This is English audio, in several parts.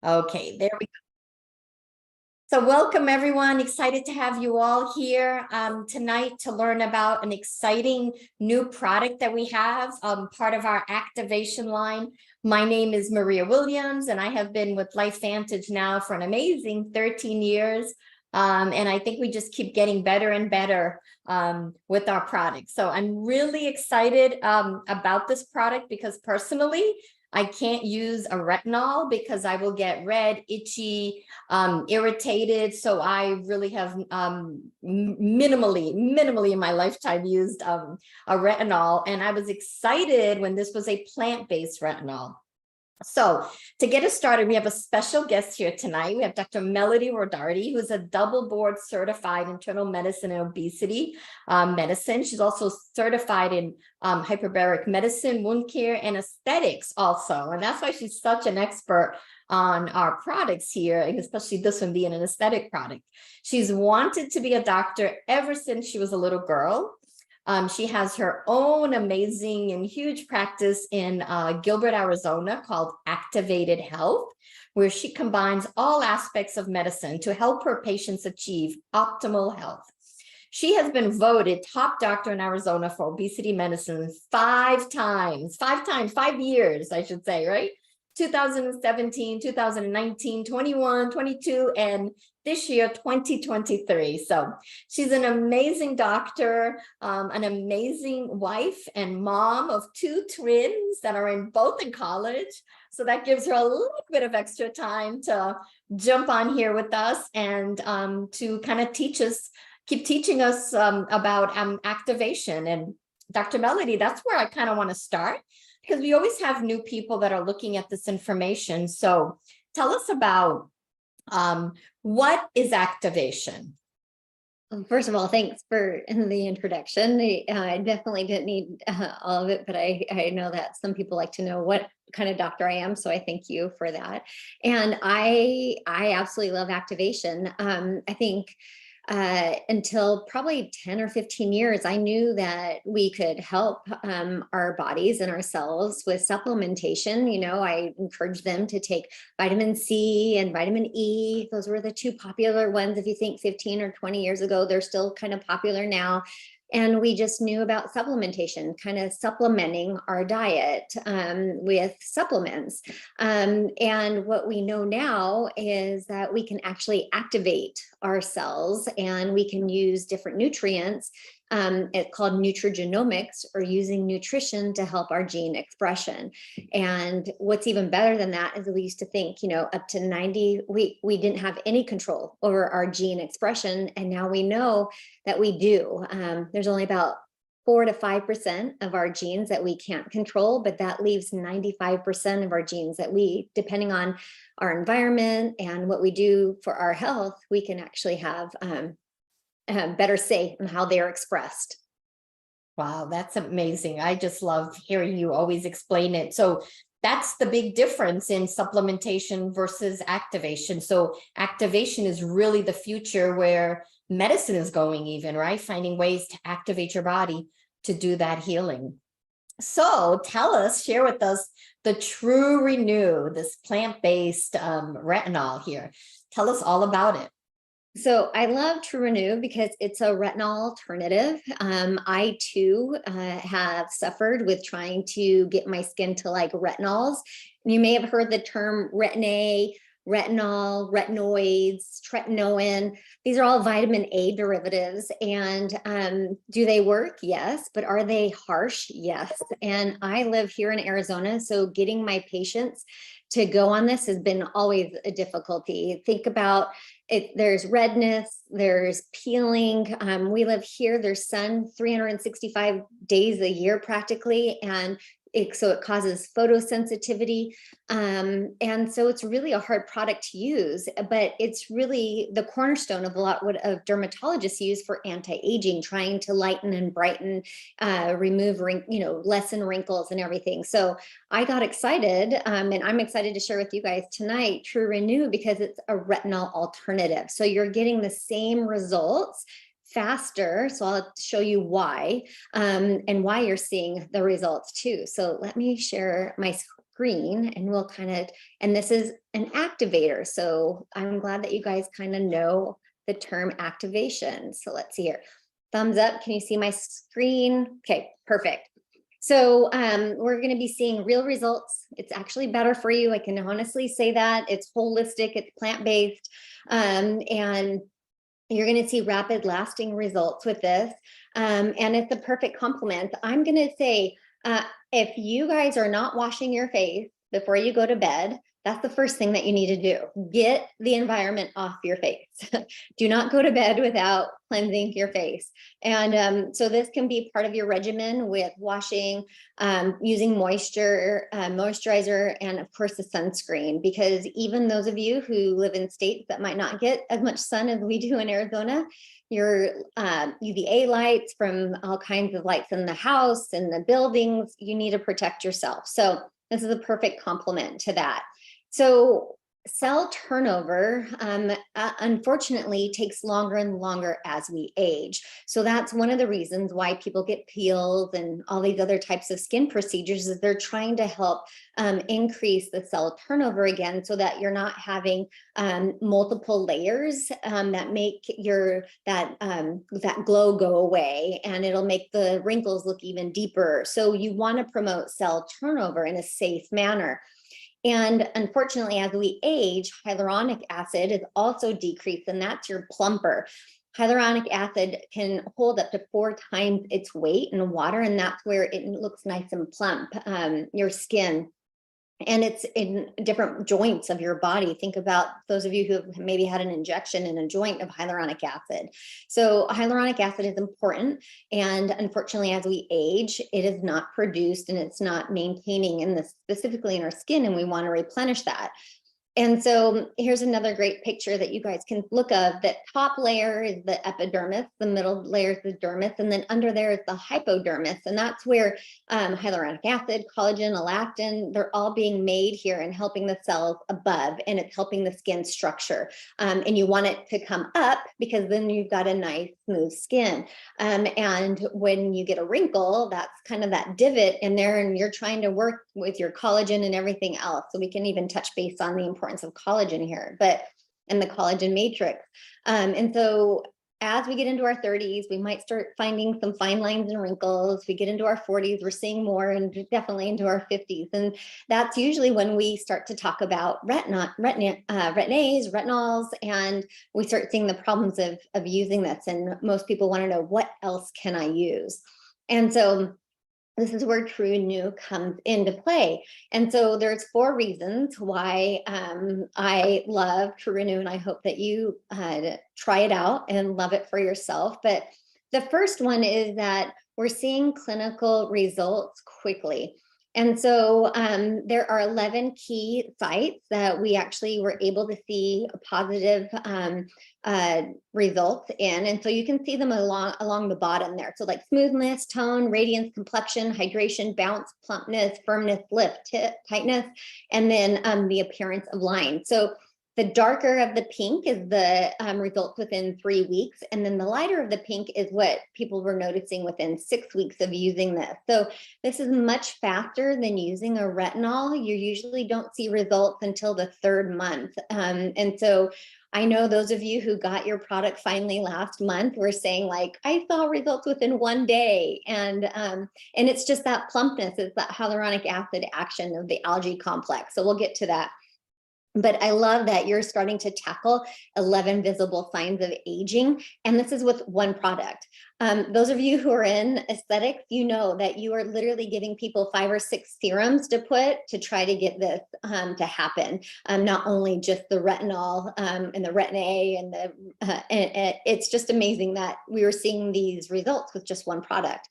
Okay, there we go. So welcome everyone. Excited to have you all here tonight to learn about an exciting new product that we have, part of our activation line. My name is Maria Williams, and I have been with LifeVantage now for an amazing 13 years. And I think we just keep getting better and better with our products. So I'm really excited about this product because personally, I can't use a retinol because I will get red, itchy, irritated. So I really have minimally in my lifetime used a retinol. And I was excited when this was a plant-based retinol. So to get us started, we have a special guest here tonight. We have Dr. Melody Rodarty, who's a double board certified internal medicine and obesity medicine. She's also certified in hyperbaric medicine, wound care, and aesthetics also. And that's why she's such an expert on our products here, and especially this one being an aesthetic product. She's wanted to be a doctor ever since she was a little girl. She has her own amazing and huge practice in Gilbert, Arizona called Activated Health, where she combines all aspects of medicine to help her patients achieve optimal health. She has been voted top doctor in Arizona for obesity medicine 5 times, 5 years, I should say, right? 2017, 2019, 21, 22, and this year, 2023. So she's an amazing doctor, an amazing wife and mom of 2 twins that are both in college. So that gives her a little bit of extra time to jump on here with us and to kind of keep teaching us about activation. And Dr. Melody, that's where I kind of want to start, because we always have new people that are looking at this information. So tell us about what is activation? First of all, thanks for the introduction. I definitely didn't need all of it, but I know that some people like to know what kind of doctor I am. So I thank you for that. And I absolutely love activation. I think until probably 10 or 15 years, I knew that we could help our bodies and ourselves with supplementation. You know, I encouraged them to take vitamin C and vitamin E. Those were the 2 popular ones. If you think 15 or 20 years ago, they're still kind of popular now. And we just knew about supplementation, kind of supplementing our diet with supplements. And what we know now is that we can actually activate our cells, and we can use different nutrients. It's called nutrigenomics, or using nutrition to help our gene expression. And what's even better than that is we used to think, you know, up to 90, we didn't have any control over our gene expression. And now we know that we do. There's only about 4 to 5% of our genes that we can't control, but that leaves 95% of our genes that we, depending on our environment and what we do for our health, we can actually have better say in how they are expressed. Wow, that's amazing. I just love hearing you always explain it. So that's the big difference in supplementation versus activation. So activation is really the future where medicine is going, even, right? Finding ways to activate your body to do that healing. So tell us, share with us the True Renew, this plant-based retinol here. Tell us all about it. So I love True Renew because it's a retinol alternative. I too have suffered with trying to get my skin to like retinols. You may have heard the term Retin-A, retinol, retinoids, tretinoin. These are all vitamin A derivatives. And do they work? Yes. But are they harsh? Yes. And I live here in Arizona, so getting my patients to go on this has been always a difficulty. Think about it. There's redness, there's peeling. We live here, there's sun 365 days a year practically. And so it causes photosensitivity. And so it's really a hard product to use, but it's really the cornerstone of a lot what dermatologists use for anti-aging, trying to lighten and brighten, remove, lessen wrinkles and everything. So I got excited, and I'm excited to share with you guys tonight True Renew, because it's a retinol alternative. So you're getting the same results faster. So I'll show you why, and why you're seeing the results too. So let me share my screen and we'll and this is an activator. So I'm glad that you guys kind of know the term activation. So let's see here. Thumbs up. Can you see my screen? Okay, perfect. So we're going to be seeing real results. It's actually better for you. I can honestly say that. It's holistic, it's plant-based, and you're going to see rapid lasting results with this. And it's a perfect complement. I'm going to say, if you guys are not washing your face before you go to bed, that's the first thing that you need to do. Get the environment off your face. Do not go to bed without cleansing your face. And so this can be part of your regimen with washing, using moisturizer, and of course the sunscreen, because even those of you who live in states that might not get as much sun as we do in Arizona, your UVA lights from all kinds of lights in the house and the buildings, you need to protect yourself. So this is a perfect complement to that. So cell turnover, unfortunately, takes longer and longer as we age. So that's one of the reasons why people get peels and all these other types of skin procedures, is they're trying to help increase the cell turnover again, so that you're not having multiple layers that make that glow go away, and it'll make the wrinkles look even deeper. So you want to promote cell turnover in a safe manner. And unfortunately, as we age, hyaluronic acid is also decreased, and that's your plumper. Hyaluronic acid can hold up to 4 times its weight in water, and that's where it looks nice and plump, your skin. And it's in different joints of your body. Think about those of you who have maybe had an injection in a joint of hyaluronic acid. So hyaluronic acid is important. And unfortunately, as we age, it is not produced and it's not maintaining in this, specifically in our skin, and we want to replenish that. And so here's another great picture that you guys can look of. That top layer is the epidermis, the middle layer is the dermis, and then under there is the hypodermis. And that's where hyaluronic acid, collagen, elastin, they're all being made here and helping the cells above, and it's helping the skin structure. And you want it to come up because then you've got a nice smooth skin. And when you get a wrinkle, that's kind of that divot in there, and you're trying to work with your collagen and everything else. So we can even touch base on the importance of collagen here, and the collagen matrix. And so as we get into our 30s, we might start finding some fine lines and wrinkles. We get into our 40s, we're seeing more, and definitely into our 50s. And that's usually when we start to talk about retinols, and we start seeing the problems of using this. And most people want to know, what else can I use? And so this is where TrueRenew comes into play. And so there's 4 reasons why I love TrueRenew, and I hope that you try it out and love it for yourself. But the first one is that we're seeing clinical results quickly. And so there are 11 key sites that we actually were able to see a positive results in. And so you can see them along the bottom there. So like smoothness, tone, radiance, complexion, hydration, bounce, plumpness, firmness, lift, tightness, and then the appearance of lines. So the darker of the pink is the results within 3 weeks. And then the lighter of the pink is what people were noticing within 6 weeks of using this. So this is much faster than using a retinol. You usually don't see results until the 3rd month. And so I know those of you who got your product finally last month were saying, like, I saw results within 1 day. And it's just that plumpness, it's that hyaluronic acid action of the algae complex. So we'll get to that. But I love that you're starting to tackle 11 visible signs of aging. And this is with one product. Those of you who are in aesthetics, you know that you are literally giving people 5 or 6 serums to put to try to get this to happen. Not only just the retinol and the Retin-A and it's just amazing that we were seeing these results with just one product.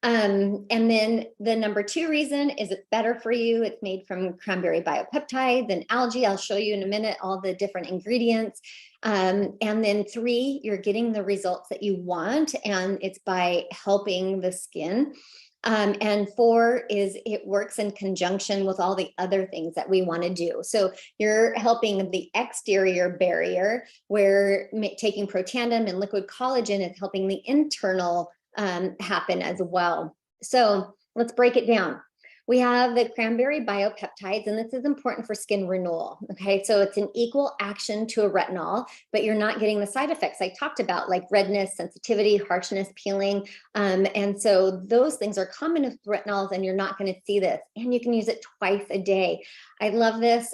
And then the number 2 reason is it's better for you. It's made from cranberry biopeptides and algae. I'll show you in a minute all the different ingredients. And then 3, you're getting the results that you want, and it's by helping the skin. And 4 is it works in conjunction with all the other things that we want to do. So you're helping the exterior barrier, where taking Protandim and liquid collagen is helping the internal happen as well. So let's break it down. We have the cranberry biopeptides, and this is important for skin renewal. Okay, so it's an equal action to a retinol, but you're not getting the side effects I talked about, like redness, sensitivity, harshness, peeling. And so those things are common with retinols, and you're not going to see this. And you can use it twice a day. I love this.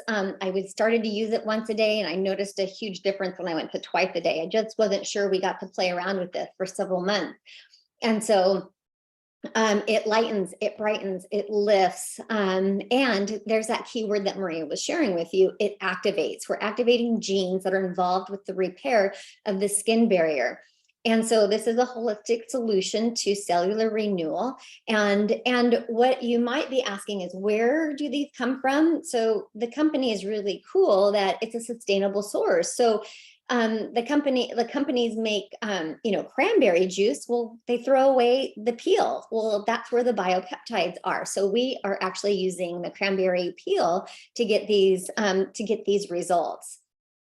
Started to use it once a day, and I noticed a huge difference when I went to twice a day. I just wasn't sure. We got to play around with this for several months. And so it lightens, it brightens, it lifts. And there's that keyword that Maria was sharing with you, it activates. We're activating genes that are involved with the repair of the skin barrier. And so this is a holistic solution to cellular renewal. And what you might be asking is, where do these come from? So the company is really cool that it's a sustainable source. So the companies make, cranberry juice. Well, they throw away the peel. Well, that's where the biopeptides are. So we are actually using the cranberry peel to get these results.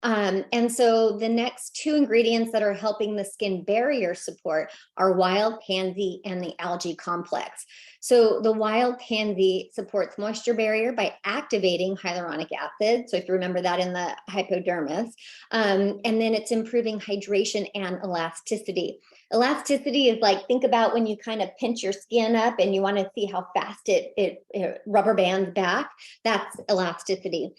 And so the next two ingredients that are helping the skin barrier support are wild pansy and the algae complex. So the wild pansy supports moisture barrier by activating hyaluronic acid. So if you remember that in the hypodermis, and then it's improving hydration and elasticity. Elasticity is like, think about when you kind of pinch your skin up and you want to see how fast it rubber bands back. That's elasticity.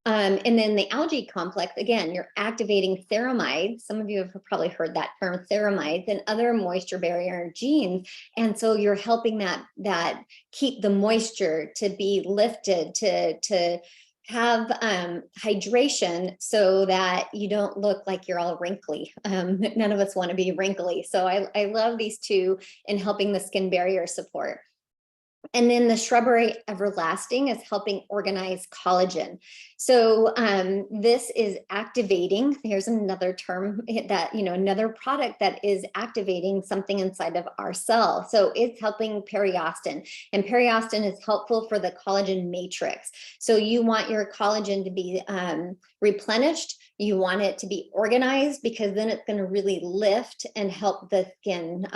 And then the algae complex, again, you're activating ceramides. Some of you have probably heard that term, ceramides, and other moisture barrier genes. And so you're helping that keep the moisture to be lifted, to have hydration, so that you don't look like you're all wrinkly. None of us want to be wrinkly. So I love these two in helping the skin barrier support. And then the shrubbery everlasting is helping organize collagen. So this is activating, here's another term that, another product that is activating something inside of our cell. So it's helping periostin, and periostin is helpful for the collagen matrix. So you want your collagen to be replenished. You want it to be organized, because then it's going to really lift and help the skin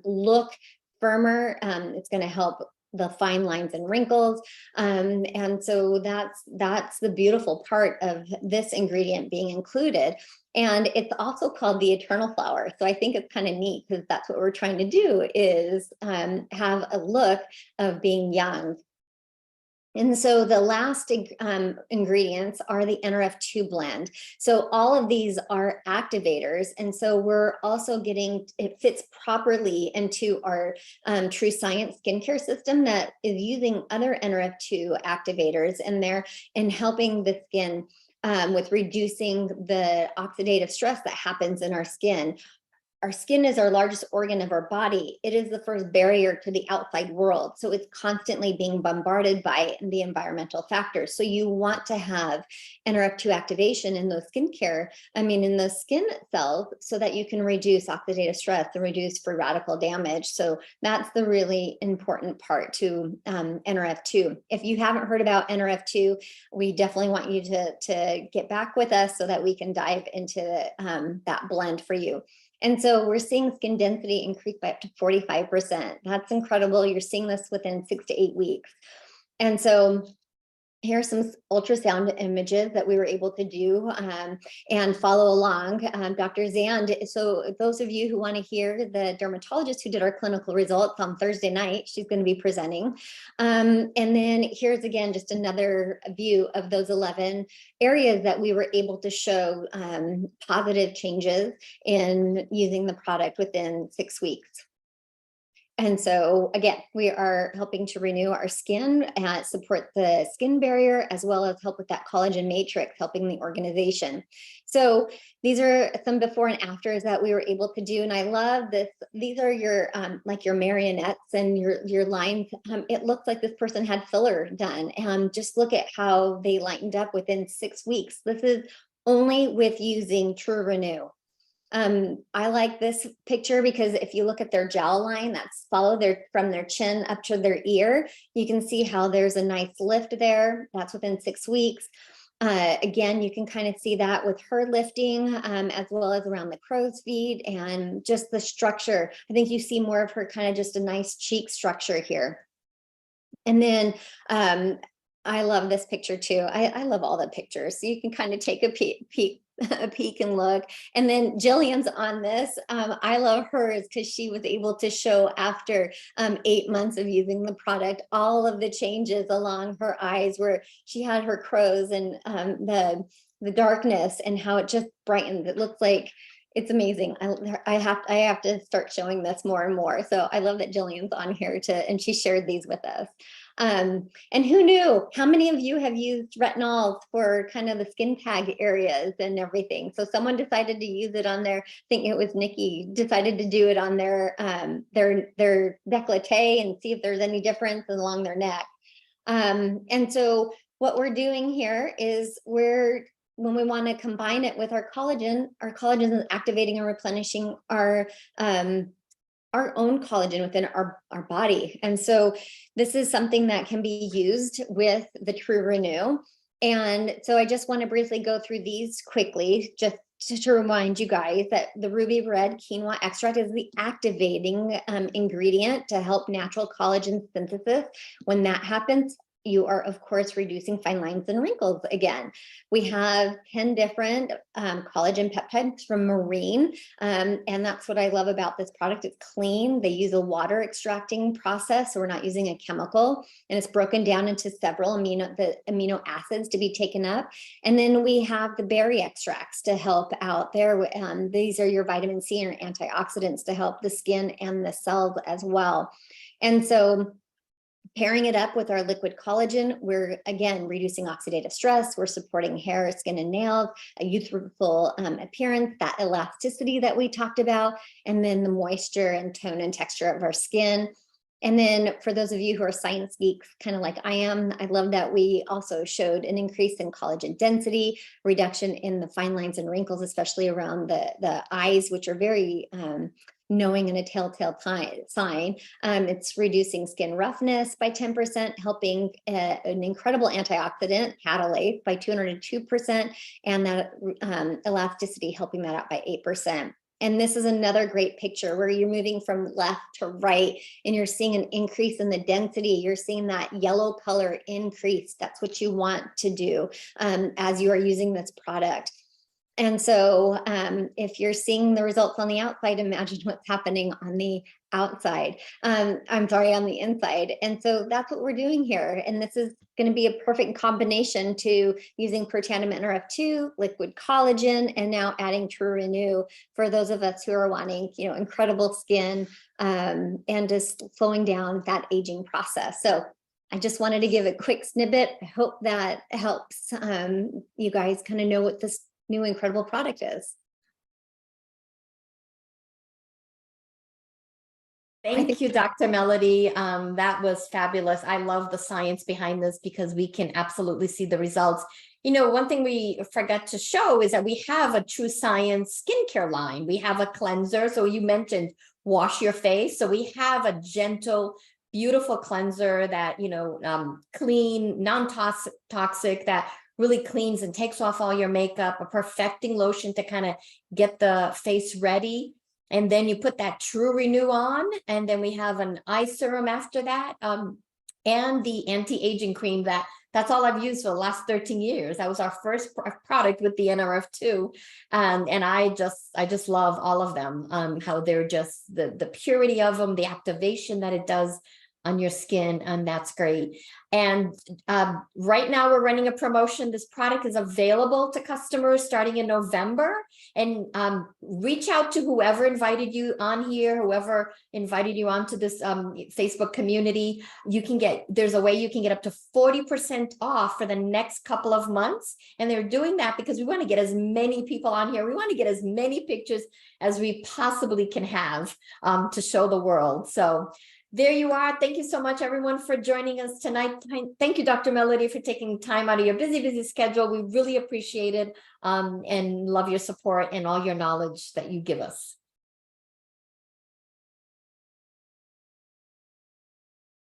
look firmer. It's going to help the fine lines and wrinkles. And so that's the beautiful part of this ingredient being included. And it's also called the eternal flower. So I think it's kind of neat, because that's what we're trying to do, is have a look of being young. And so the last ingredients are the NRF2 blend. So all of these are activators. And so we're also it fits properly into our True Science skincare system that is using other NRF2 activators, and they're in helping the skin with reducing the oxidative stress that happens in our skin. Our skin is our largest organ of our body. It is the first barrier to the outside world. So it's constantly being bombarded by the environmental factors. So you want to have NRF2 activation in those in the skin cells, so that you can reduce oxidative stress and reduce free radical damage. So that's the really important part to NRF2. If you haven't heard about NRF2, we definitely want you to get back with us, so that we can dive into that blend for you. And so we're seeing skin density increase by up to 45%. That's incredible. You're seeing this within 6 to 8 weeks. And so here are some ultrasound images that we were able to do and follow along. Dr. Zand, so those of you who want to hear the dermatologist who did our clinical results on Thursday night, she's going to be presenting. And then here's again, just another view of those 11 areas that we were able to show positive changes in using the product within 6 weeks. And so again, we are helping to renew our skin and support the skin barrier, as well as help with that collagen matrix, helping the organization. So these are some before and afters that we were able to do. And I love this. These are your like your marionettes and your lines. It looks like this person had filler done. And just look at how they lightened up within 6 weeks. This is only with using True Renew. I like this picture because if you look at their jawline, that's from their chin up to their ear, you can see how there's a nice lift there. That's within 6 weeks. Again, you can kind of see that with her lifting, as well as around the crow's feet and just the structure. I think you see more of her kind of just a nice cheek structure here. And then I love this picture too. I love all the pictures. So you can kind of take a peek and look. And then Jillian's on this. I love hers because she was able to show after 8 months of using the product, all of the changes along her eyes where she had her crows and the darkness and how it just brightened. It looks like it's amazing. I have to start showing this more and more. So I love that Jillian's on here and she shared these with us. And who knew? How many of you have used retinol for kind of the skin tag areas and everything? So someone decided to use it on their, I think it was Nikki, decided to do it on their décolleté and see if there's any difference along their neck. And so what we're doing here is when we want to combine it with our collagen is activating and replenishing our own collagen within our body. And so this is something that can be used with the TrueRenew. And so I just want to briefly go through these quickly, just to remind you guys that the ruby red quinoa extract is the activating ingredient to help natural collagen synthesis. When that happens, you are, of course, reducing fine lines and wrinkles again. We have 10 different collagen peptides from Marine, and that's what I love about this product. It's clean. They use a water extracting process, so we're not using a chemical, and it's broken down into several amino acids to be taken up. And then we have the berry extracts to help out there. These are your vitamin C and your antioxidants to help the skin and the cells as well. And so pairing it up with our liquid collagen, we're again reducing oxidative stress, we're supporting hair, skin, and nails, a youthful appearance, that elasticity that we talked about, and then the moisture and tone and texture of our skin. And then for those of you who are science geeks, kind of like I am, I love that we also showed an increase in collagen density, reduction in the fine lines and wrinkles, especially around the eyes, which are very knowing and a telltale sign. It's reducing skin roughness by 10%, helping an incredible antioxidant, catalase, by 202%, and that elasticity helping that out by 8%. And this is another great picture where you're moving from left to right and you're seeing an increase in the density. You're seeing that yellow color increase. That's what you want to do as you are using this product. And so if you're seeing the results on the outside, imagine what's happening on the outside. I'm sorry, on the inside. And so that's what we're doing here. And this is going to be a perfect combination to using Protandim Nrf2, liquid collagen, and now adding TrueRenew for those of us who are wanting, incredible skin and just slowing down that aging process. So I just wanted to give a quick snippet. I hope that helps you guys kind of know what this new incredible product is. Thank you, Dr. Melody. That was fabulous. I love the science behind this because we can absolutely see the results. One thing we forgot to show is that we have a True Science skincare line. We have a cleanser. So you mentioned wash your face. So we have a gentle, beautiful cleanser that, clean, non-toxic, that really cleans and takes off all your makeup, a perfecting lotion to kind of get the face ready. And then you put that TrueRenew on, and then we have an eye serum after that, and the anti-aging cream that's all I've used for the last 13 years. That was our first product with the Nrf2. And I just love all of them, how they're just the purity of them, the activation that it does on your skin, and that's great. And right now we're running a promotion. This product is available to customers starting in November, and reach out to whoever invited you on here, whoever invited you onto this Facebook community. There's a way you can get up to 40% off for the next couple of months. And they're doing that because we want to get as many people on here. We want to get as many pictures as we possibly can have to show the world. So there you are. Thank you so much, everyone, for joining us tonight. Thank you, Dr. Melody, for taking time out of your busy schedule. We really appreciate it and love your support and all your knowledge that you give us.